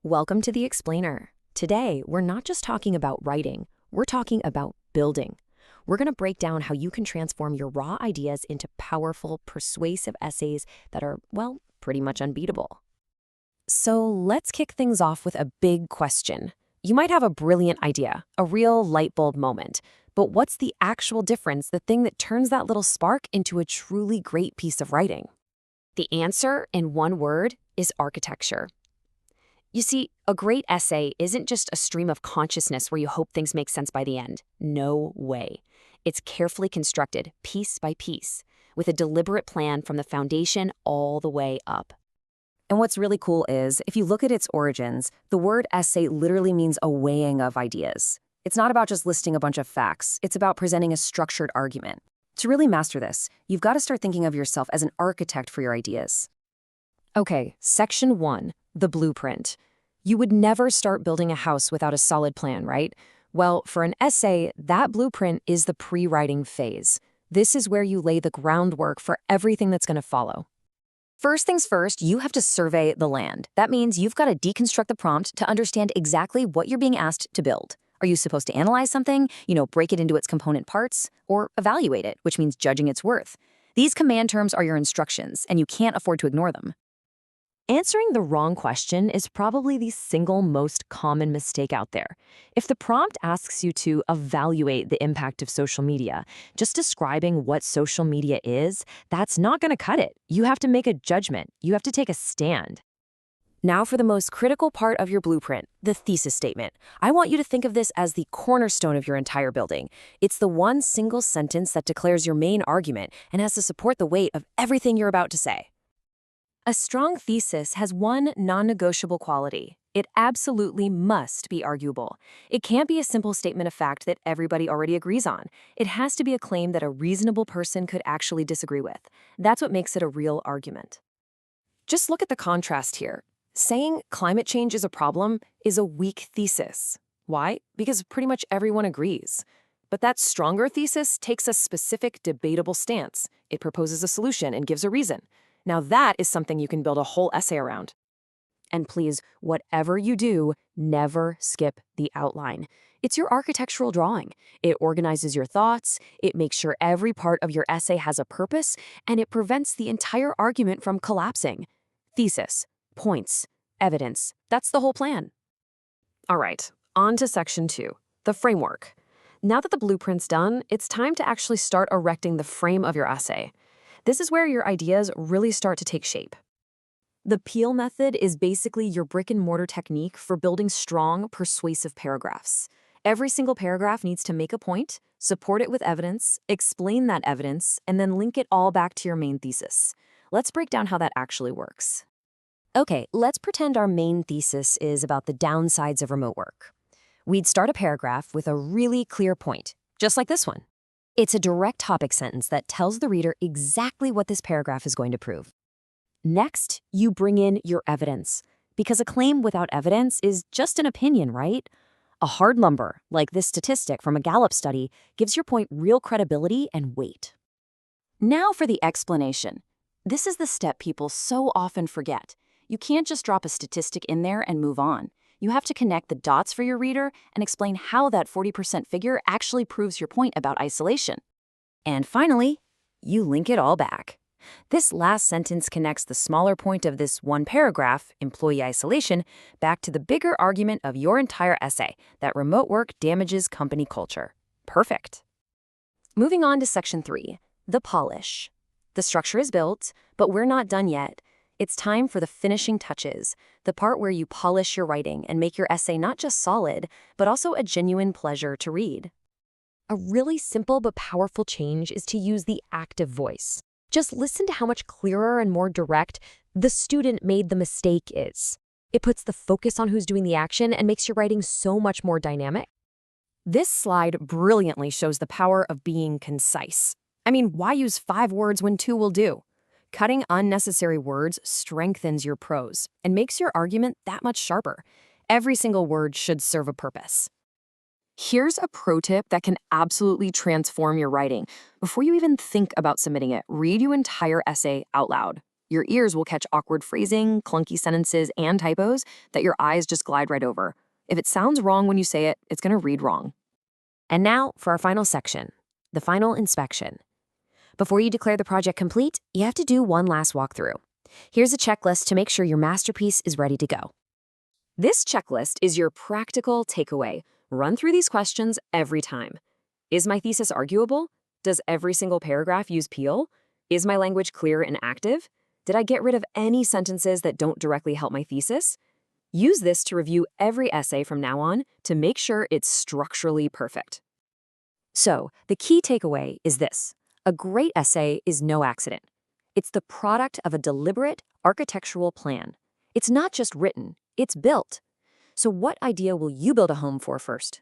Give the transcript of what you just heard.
Welcome to The Explainer. Today, we're not just talking about writing, we're talking about building. We're going to break down how you can transform your raw ideas into powerful, persuasive essays that are, well, pretty much unbeatable. So let's kick things off with a big question. You might have a brilliant idea, a real light bulb moment, but what's the actual difference, the thing that turns that little spark into a truly great piece of writing? The answer, in one word, is architecture. You see, a great essay isn't just a stream of consciousness where you hope things make sense by the end. No way. It's carefully constructed, piece by piece, with a deliberate plan from the foundation all the way up. And what's really cool is, if you look at its origins, the word essay literally means a weighing of ideas. It's not about just listing a bunch of facts, it's about presenting a structured argument. To really master this, you've got to start thinking of yourself as an architect for your ideas. Okay, section 1, the blueprint. You would never start building a house without a solid plan, right? Well, for an essay, that blueprint is the pre-writing phase. This is where you lay the groundwork for everything that's going to follow. First things first, you have to survey the land. That means you've got to deconstruct the prompt to understand exactly what you're being asked to build. Are you supposed to analyze something, break it into its component parts, or evaluate it, which means judging its worth? These command terms are your instructions, and you can't afford to ignore them. Answering the wrong question is probably the single most common mistake out there. If the prompt asks you to evaluate the impact of social media, just describing what social media is, that's not going to cut it. You have to make a judgment. You have to take a stand. Now for the most critical part of your blueprint, the thesis statement. I want you to think of this as the cornerstone of your entire building. It's the one single sentence that declares your main argument and has to support the weight of everything you're about to say. A strong thesis has one non-negotiable quality. It absolutely must be arguable. It can't be a simple statement of fact that everybody already agrees on. It has to be a claim that a reasonable person could actually disagree with. That's what makes it a real argument. Just look at the contrast here. Saying climate change is a problem is a weak thesis. Why? Because pretty much everyone agrees. But that stronger thesis takes a specific, debatable stance. It proposes a solution and gives a reason. Now that is something you can build a whole essay around. And please, whatever you do, never skip the outline. It's your architectural drawing. It organizes your thoughts, it makes sure every part of your essay has a purpose, and it prevents the entire argument from collapsing. Thesis, points, evidence, that's the whole plan. All right, on to section 2, the framework. Now that the blueprint's done, it's time to actually start erecting the frame of your essay. This is where your ideas really start to take shape. The Peel method is basically your brick-and-mortar technique for building strong, persuasive paragraphs. Every single paragraph needs to make a point, support it with evidence, explain that evidence, and then link it all back to your main thesis. Let's break down how that actually works. Okay, let's pretend our main thesis is about the downsides of remote work. We'd start a paragraph with a really clear point, just like this one. It's a direct topic sentence that tells the reader exactly what this paragraph is going to prove. Next, you bring in your evidence, because a claim without evidence is just an opinion, right? A hard number, like this statistic from a Gallup study, gives your point real credibility and weight. Now for the explanation. This is the step people so often forget. You can't just drop a statistic in there and move on. You have to connect the dots for your reader and explain how that 40% figure actually proves your point about isolation. And finally, you link it all back. This last sentence connects the smaller point of this one paragraph, employee isolation, back to the bigger argument of your entire essay, that remote work damages company culture. Perfect. Moving on to section 3, the polish. The structure is built, but we're not done yet. It's time for the finishing touches, the part where you polish your writing and make your essay not just solid, but also a genuine pleasure to read. A really simple but powerful change is to use the active voice. Just listen to how much clearer and more direct the student made the mistake is. It puts the focus on who's doing the action and makes your writing so much more dynamic. This slide brilliantly shows the power of being concise. I mean, why use 5 words when 2 will do? Cutting unnecessary words strengthens your prose and makes your argument that much sharper. Every single word should serve a purpose. Here's a pro tip that can absolutely transform your writing. Before you even think about submitting it, read your entire essay out loud. Your ears will catch awkward phrasing, clunky sentences, and typos that your eyes just glide right over. If it sounds wrong when you say it, it's going to read wrong. And now for our final section, the final inspection. Before you declare the project complete, you have to do one last walkthrough. Here's a checklist to make sure your masterpiece is ready to go. This checklist is your practical takeaway. Run through these questions every time. Is my thesis arguable? Does every single paragraph use Peel? Is my language clear and active? Did I get rid of any sentences that don't directly help my thesis? Use this to review every essay from now on to make sure it's structurally perfect. So, the key takeaway is this. A great essay is no accident. It's the product of a deliberate architectural plan. It's not just written, it's built. So what idea will you build a home for first?